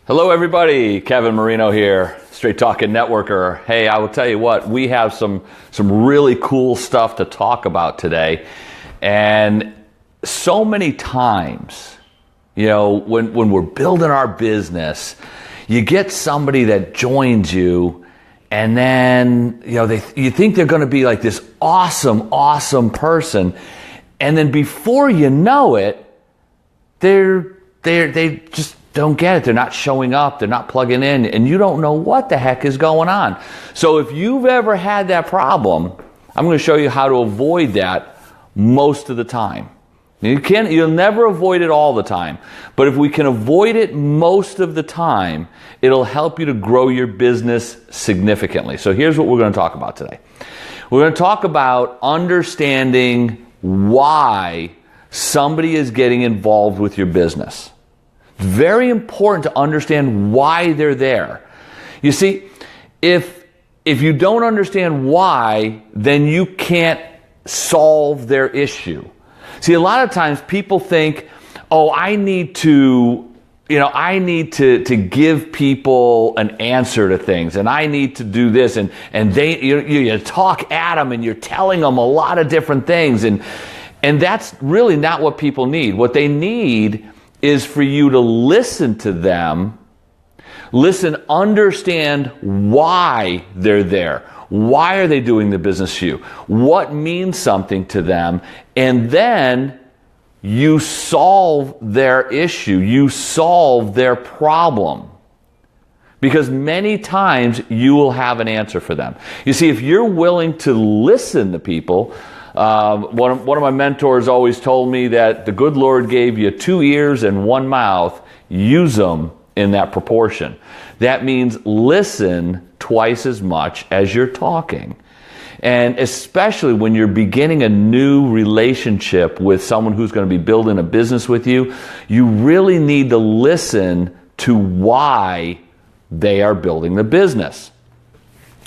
Hello everybody, Kevin Marino here, Straight Talking Networker. Hey, I will tell you what, we have some really cool stuff to talk about today. And so many times, when we're building our business, you get somebody that joins you and then, you think they're going to be like this awesome person. And then before you know it, they just don't get it. They're not showing up. They're not plugging in, and you don't know what the heck is going on. So if you've ever had that problem, I'm going to show you how to avoid that most of the time. You'll never avoid it all the time, but if we can avoid it most of the time, it'll help you to grow your business significantly. So here's what we're going to talk about today. We're going to talk about understanding why somebody is getting involved with your business. Very important to understand why they're there. You see, if you don't understand why, then you can't solve their issue. See, a lot of times people think, oh, I need to give people an answer to things, and I need to do this, and you talk at them, and you're telling them a lot of different things, and that's really not what people need. What they need is for you to listen to them, understand why they're there. Why are they doing the business for you? What means something to them? And then you solve their issue. You solve their problem. Because many times you will have an answer for them. You see, if you're willing to listen to people, one of my mentors always told me that the good Lord gave you 2 ears and 1 mouth. Use them in that proportion. That means listen twice as much as you're talking. And especially when you're beginning a new relationship with someone who's going to be building a business with you, you really need to listen to why they are building the business.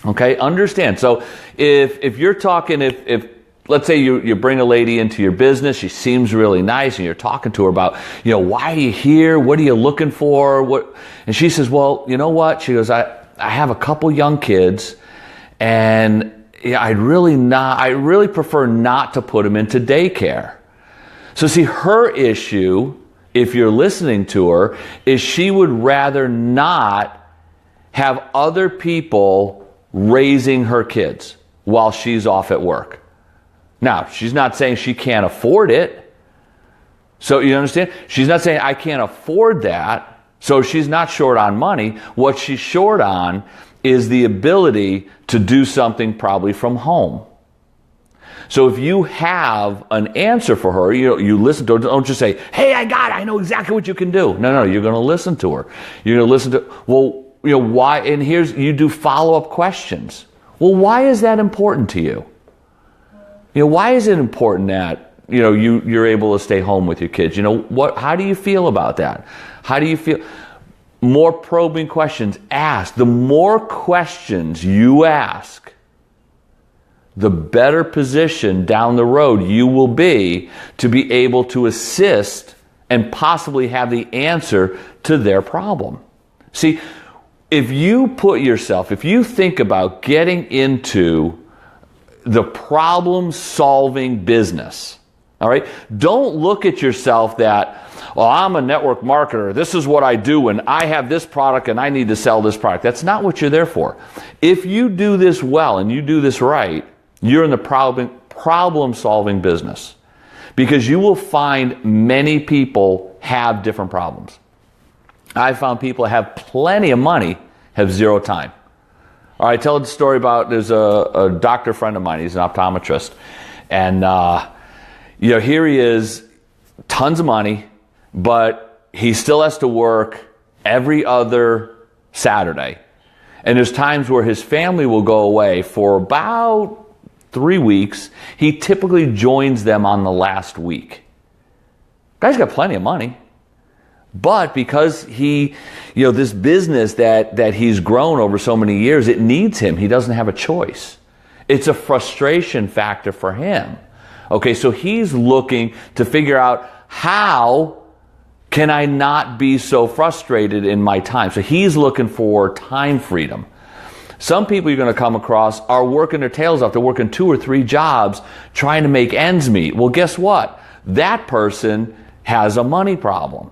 Okay, understand. So if you're talking, if let's say you bring a lady into your business, she seems really nice, and you're talking to her about, why are you here? What are you looking for? And she says, well, you know what? She goes, I have a couple young kids, and I really prefer not to put them into daycare. So see, her issue, if you're listening to her, is she would rather not have other people raising her kids while she's off at work. Now, she's not saying she can't afford it. So you understand? She's not saying I can't afford that. So she's not short on money. What she's short on is the ability to do something probably from home. So if you have an answer for her, you listen to her. Don't just say, hey, I know exactly what you can do. No, you're going to listen to her. You're going to listen to, why? And you do follow-up questions. Well, why is that important to you? Why is it important that, you're able to stay home with your kids? How do you feel about that? How do you feel? More probing questions. Ask. The more questions you ask, the better position down the road you will be to be able to assist and possibly have the answer to their problem. See, if you think about getting into the problem-solving business, all right? Don't look at yourself that, I'm a network marketer. This is what I do, and I have this product, and I need to sell this product. That's not what you're there for. If you do this well and you do this right, you're in the problem-solving business, because you will find many people have different problems. I found people that have plenty of money have zero time. All right, tell the story about, there's a doctor friend of mine, he's an optometrist, and here he is, tons of money, but he still has to work every other Saturday. And there's times where his family will go away for about 3 weeks. He typically joins them on the last week. Guy's got plenty of money. But because this business that he's grown over so many years, it needs him. He doesn't have a choice. It's a frustration factor for him. Okay, so he's looking to figure out how Can I not be so frustrated in my time? So he's looking for time freedom. Some people you're going to come across are working their tails off. They're working 2 or 3 jobs trying to make ends meet. Well, guess what? That person has a money problem.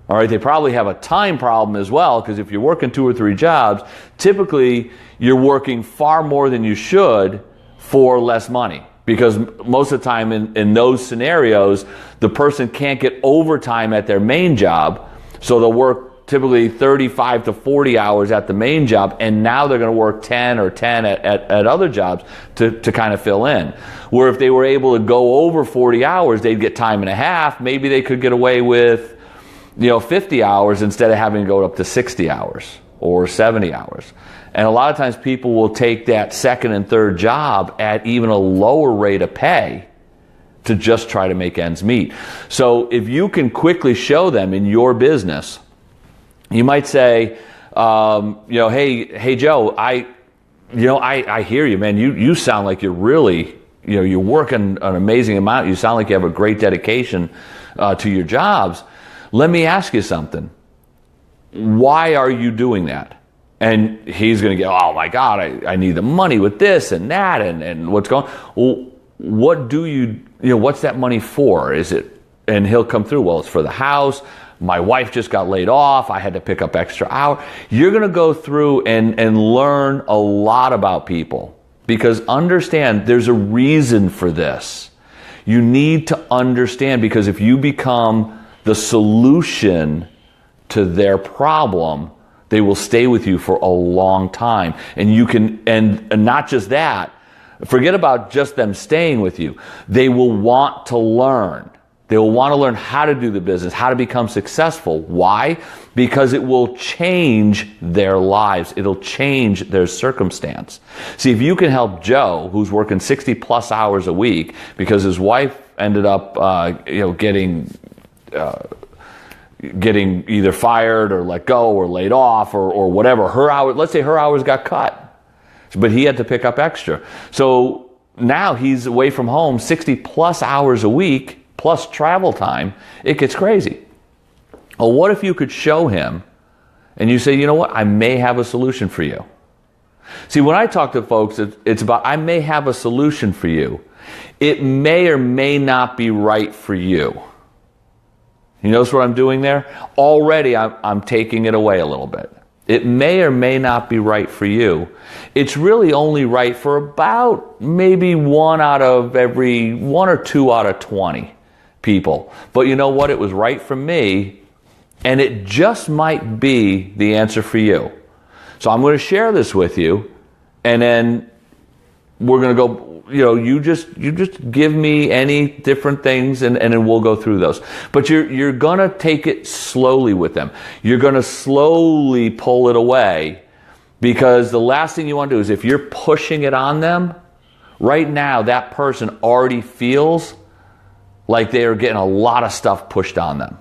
All right, they probably have a time problem as well, because if you're working 2 or 3 jobs, typically you're working far more than you should for less money. Because most of the time in those scenarios, the person can't get overtime at their main job, so they'll work typically 35 to 40 hours at the main job, and now they're going to work 10 or 10 at other jobs to kind of fill in. Where if they were able to go over 40 hours, they'd get time and a half. Maybe they could get away with 50 hours instead of having to go up to 60 hours or 70 hours. And a lot of times people will take that second and third job at even a lower rate of pay to just try to make ends meet. So if you can quickly show them in your business, you might say, hey Joe, I hear you, man. You sound like you're really, you're working an amazing amount. You sound like you have a great dedication to your jobs. Let me ask you something. Why are you doing that? And he's going to get, oh my God, I need the money with this and that and what's going on. Well, what do what's that money for? Is it, and he'll come through, well, it's for the house. My wife just got laid off. I had to pick up extra hours. You're going to go through and learn a lot about people, because understand there's a reason for this. You need to understand, because if you become the solution to their problem, they will stay with you for a long time. And you can, and not just that, forget about just them staying with you. They will want to learn. They will want to learn how to do the business, how to become successful. Why? Because it will change their lives. It'll change their circumstance. See, if you can help Joe, who's working 60 plus hours a week because his wife ended up, getting either fired or let go or laid off or whatever. Her hours, let's say her hours got cut, but he had to pick up extra. So now he's away from home 60 plus hours a week, plus travel time. It gets crazy. Well, what if you could show him and you say, you know what, I may have a solution for you. See, when I talk to folks, it's about, I may have a solution for you. It may or may not be right for you. You notice what I'm doing there? Already I'm taking it away a little bit. It may or may not be right for you. It's really only right for about maybe 1 or 2 out of 20 people. But you know what? It was right for me, and it just might be the answer for you. So I'm going to share this with you, and then we're going to go, you just give me any different things, and then we'll go through those. But you're going to take it slowly with them. You're going to slowly pull it away, because the last thing you want to do is, if you're pushing it on them, right now that person already feels like they are getting a lot of stuff pushed on them.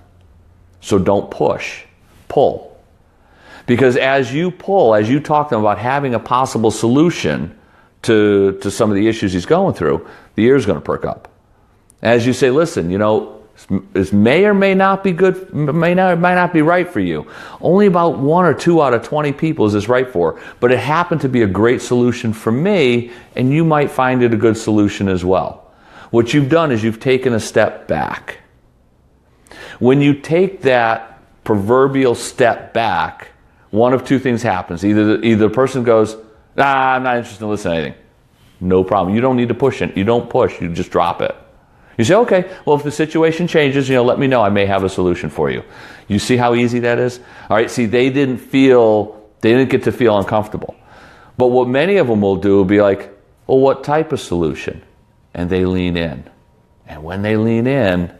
So don't push, pull. Because as you pull, as you talk to them about having a possible solution to some of the issues he's going through, the ear's going to perk up. As you say, listen, this may or may not be good, might not be right for you. Only about 1 or 2 out of 20 people is this right for, but it happened to be a great solution for me, and you might find it a good solution as well. What you've done is you've taken a step back. When you take that proverbial step back, one of 2 things happens. Either the person goes, I'm not interested in listening to anything. No problem. You don't need to push it. You don't push. You just drop it. You say, okay, well, if the situation changes, let me know. I may have a solution for you. You see how easy that is? All right, see, they didn't get to feel uncomfortable. But what many of them will do will be like, well, what type of solution? And they lean in. And when they lean in,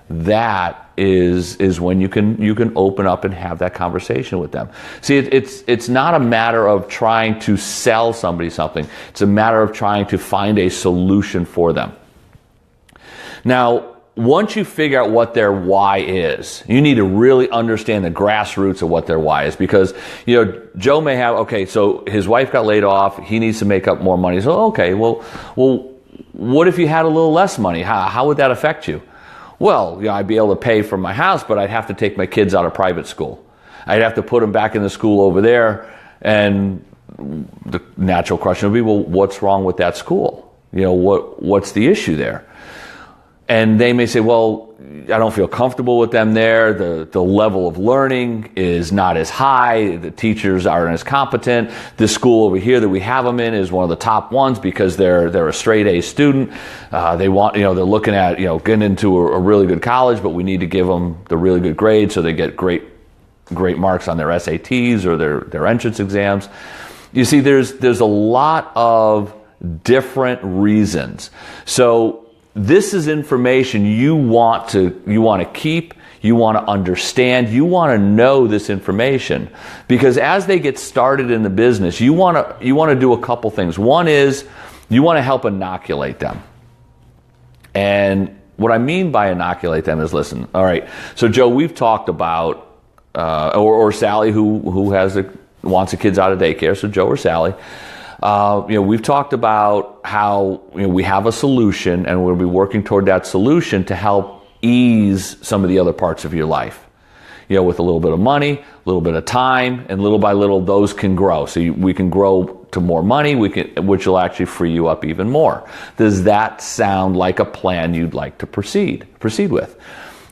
that is when you can open up and have that conversation with them. See, it's not a matter of trying to sell somebody something. It's a matter of trying to find a solution for them. Now, once you figure out what their why is, you need to really understand the grassroots of what their why is, because Joe may have, okay, so his wife got laid off, he needs to make up more money. So okay, well, what if you had a little less money? How would that affect you? Well, I'd be able to pay for my house, but I'd have to take my kids out of private school. I'd have to put them back in the school over there. And the natural question would be, well, what's wrong with that school? What's the issue there? And they may say, well, I don't feel comfortable with them there. The level of learning is not as high. The teachers aren't as competent. This school over here that we have them in is one of the top ones because they're a straight A student. They're looking at, getting into a really good college, but we need to give them the really good grades so they get great marks on their SATs or their entrance exams. You see, there's a lot of different reasons. So this is information you want to keep, you want to understand, you want to know this information, because as they get started in the business, you want to do a couple things. One is you want to help inoculate them. And what I mean by inoculate them is, listen, all right, so Joe, we've talked about or Sally who wants the kids out of daycare, so Joe or Sally. We've talked about how we have a solution, and we'll be working toward that solution to help ease some of the other parts of your life. With a little bit of money, a little bit of time, and little by little, those can grow. So we can grow to more money, which will actually free you up even more. Does that sound like a plan you'd like to proceed with?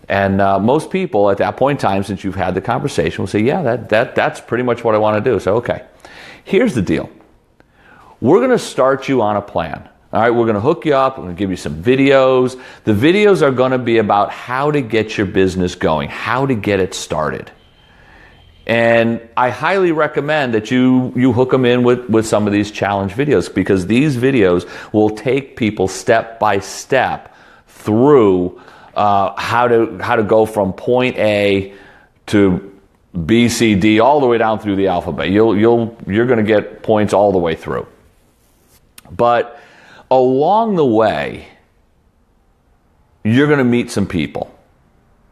And most people at that point in time, since you've had the conversation, will say, yeah, that's pretty much what I want to do. So, okay, here's the deal. We're going to start you on a plan. All right, we're going to hook you up. We're going to give you some videos. The videos are going to be about how to get your business going, how to get it started. And I highly recommend that you hook them in with some of these challenge videos, because these videos will take people step by step through how to go from point A to B, C, D, all the way down through the alphabet. You're going to get points all the way through. But along the way, you're going to meet some people.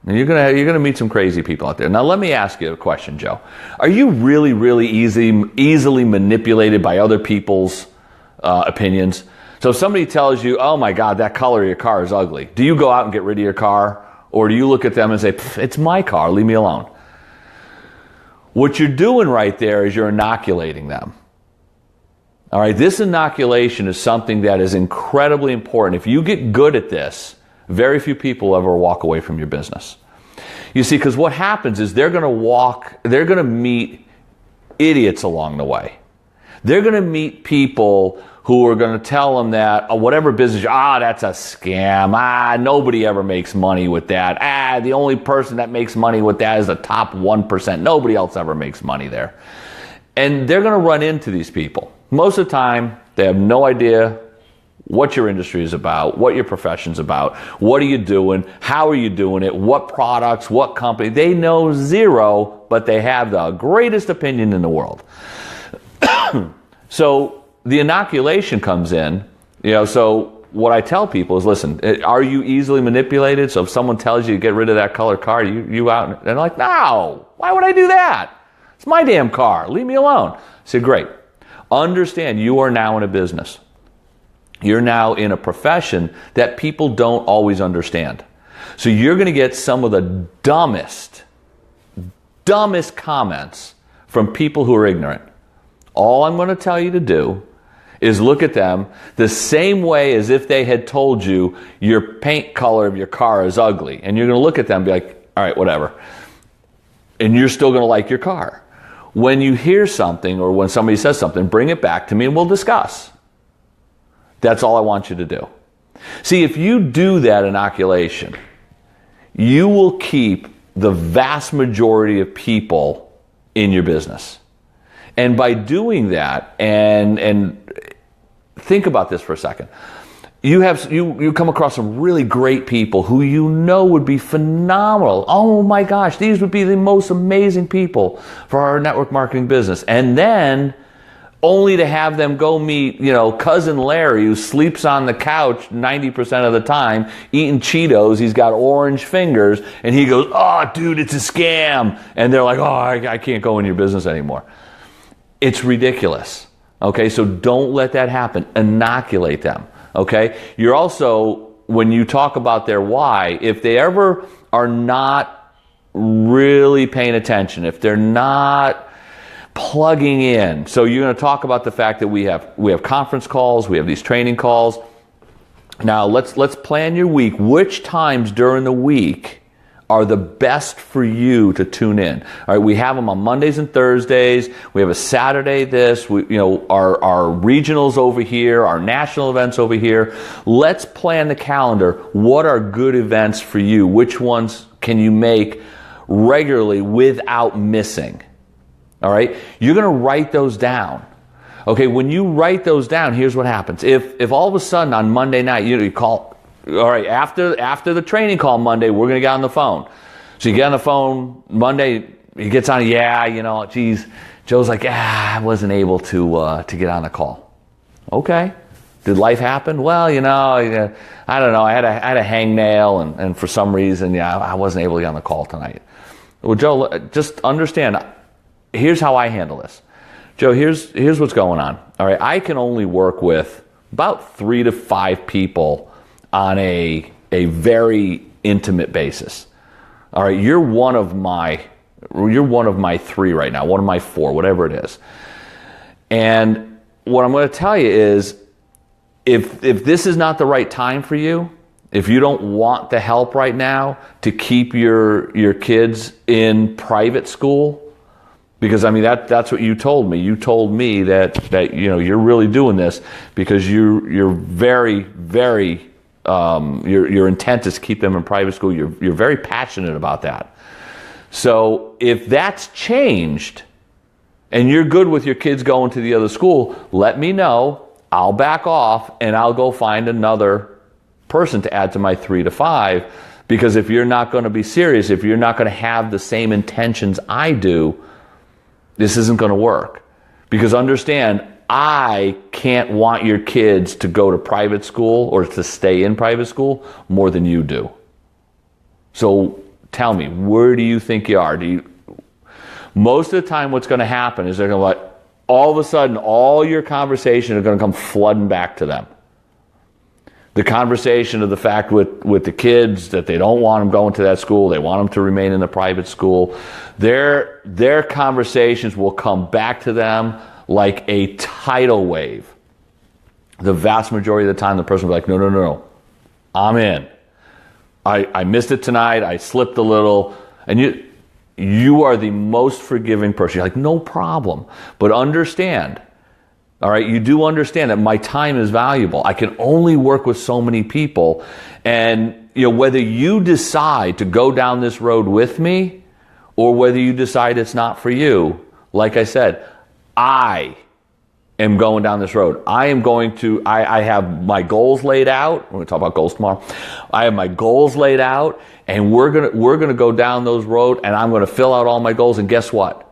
And you're going to meet some crazy people out there. Now, let me ask you a question, Joe. Are you really, really easily manipulated by other people's opinions? So if somebody tells you, oh my God, that color of your car is ugly, do you go out and get rid of your car? Or do you look at them and say, it's my car, leave me alone? What you're doing right there is you're inoculating them. All right, this inoculation is something that is incredibly important. If you get good at this, very few people ever walk away from your business. You see, because what happens is they're going to meet idiots along the way. They're going to meet people who are going to tell them that whatever business, that's a scam. Nobody ever makes money with that. The only person that makes money with that is the top 1%. Nobody else ever makes money there. And they're going to run into these people. Most of the time, they have no idea what your industry is about, what your profession's about, what are you doing, how are you doing it, what products, what company. They know zero, but they have the greatest opinion in the world. So the inoculation comes in, so what I tell people is, listen, are you easily manipulated? So if someone tells you to get rid of that color car, you out, and they're like, no, why would I do that? It's my damn car, leave me alone. I said, great. Understand, you are now in a business. You're now in a profession that people don't always understand. So you're going to get some of the dumbest comments from people who are ignorant. All I'm going to tell you to do is look at them the same way as if they had told you your paint color of your car is ugly. And you're going to look at them and be like, all right, whatever. And you're still going to like your car. When you hear something or when somebody says something, bring it back to me and we'll discuss. That's all I want you to do. See, if you do that inoculation, you will keep the vast majority of people in your business. And by doing that, and think about this for a second, you come across some really great people who you know would be phenomenal. Oh my gosh, these would be the most amazing people for our network marketing business. And then only to have them go meet, cousin Larry, who sleeps on the couch 90% of the time, eating Cheetos. He's got orange fingers, and he goes, oh, dude, it's a scam. And they're like, oh, I can't go in your business anymore. It's ridiculous. Okay, so don't let that happen. Inoculate them. Okay, you're also, when you talk about their why, if they ever are not really paying attention, if they're not plugging in, so you're going to talk about the fact that we have conference calls, we have these training calls. Now let's plan your week. Which times during the week are the best for you to tune in? All right, we have them on Mondays and Thursdays. We have a Saturday this. Our regionals over here, our national events over here. Let's plan the calendar. What are good events for you? Which ones can you make regularly without missing? All right, you're going to write those down. Okay, when you write those down, here's what happens. If all of a sudden on Monday night, you call, all right, after the training call Monday, we're going to get on the phone. So you get on the phone Monday, he gets on, geez, Joe's like, I wasn't able to get on the call. Okay. Did life happen? Well, I don't know. I had a hangnail, and for some reason, I wasn't able to get on the call tonight. Well, Joe, just understand, here's how I handle this. Joe, here's what's going on. All right, I can only work with about 3 to 5 people on a very intimate basis. All right, you're one of my 3 right now, one of my 4, whatever it is. And what I'm going to tell you is, if this is not the right time for you, if you don't want the help right now to keep your kids in private school, because that's what you told me. You told me that you're really doing this because you're very, very your intent is to keep them in private school. You're very passionate about that. So if that's changed and you're good with your kids going to the other school, let me know. I'll back off and I'll go find another person to add to my 3 to 5. Because if you're not going to be serious, if you're not going to have the same intentions I do, this isn't going to work. Because understand, I can't want your kids to go to private school or to stay in private school more than you do. So tell me, where do you think you are? Most of the time what's going to happen is they're going to all of a sudden, all your conversations are going to come flooding back to them. The conversation of the fact with the kids that they don't want them going to that school, they want them to remain in the private school. Their conversations will come back to them like a tidal wave. The vast majority of the time, the person will be like, no, I'm in. I missed it tonight. I slipped a little. And you are the most forgiving person. You're like, no problem. But understand, all right, you do understand that my time is valuable. I can only work with so many people. And whether you decide to go down this road with me or whether you decide it's not for you, like I said, I am going down this road. I have my goals laid out. We're going to talk about goals tomorrow. I have my goals laid out, and we're going to go down those road, and I'm going to fill out all my goals. And guess what?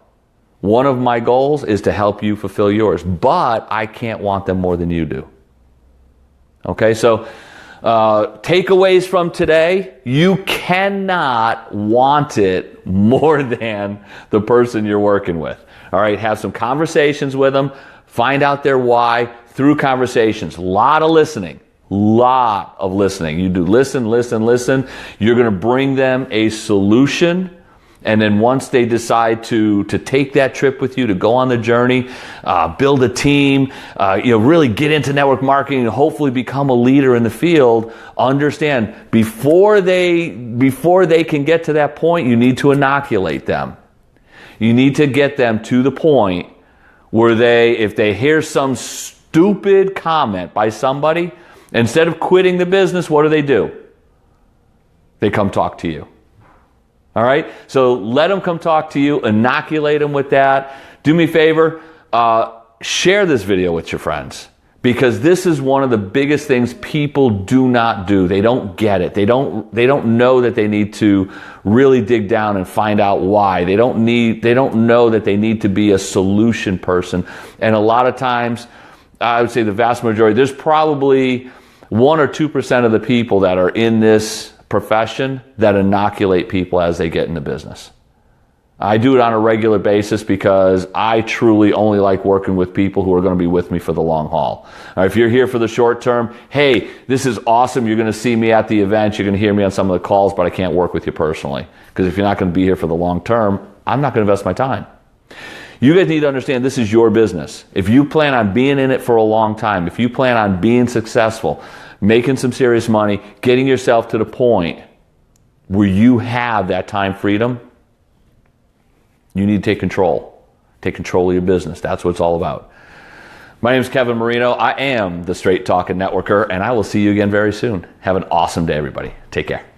One of my goals is to help you fulfill yours, but I can't want them more than you do. Okay, so takeaways from today: you cannot want it more than the person you're working with. All right, have some conversations with them. Find out their why through conversations. A lot of listening. You do listen. You're going to bring them a solution. And then once they decide to take that trip with you, to go on the journey, build a team, really get into network marketing and hopefully become a leader in the field, understand, before they can get to that point, you need to inoculate them. You need to get them to the point where if they hear some stupid comment by somebody, instead of quitting the business, what do? They come talk to you. All right? So let them come talk to you, inoculate them with that. Do me a favor, share this video with your friends, because this is one of the biggest things people do not do. They don't get it. They don't know that they need to really dig down and find out why. They don't know that they need to be a solution person. And a lot of times, I would say the vast majority, there's probably 1 or 2% of the people that are in this profession that inoculate people as they get into business. I do it on a regular basis because I truly only like working with people who are going to be with me for the long haul. If you're here for the short term, hey, this is awesome. You're going to see me at the event. You're going to hear me on some of the calls, but I can't work with you personally. Because if you're not going to be here for the long term, I'm not going to invest my time. You guys need to understand this is your business. If you plan on being in it for a long time, if you plan on being successful, making some serious money, getting yourself to the point where you have that time freedom, you need to take control. Take control of your business. That's what it's all about. My name is Kevin Marino. I am the Straight Talking Networker, and I will see you again very soon. Have an awesome day, everybody. Take care.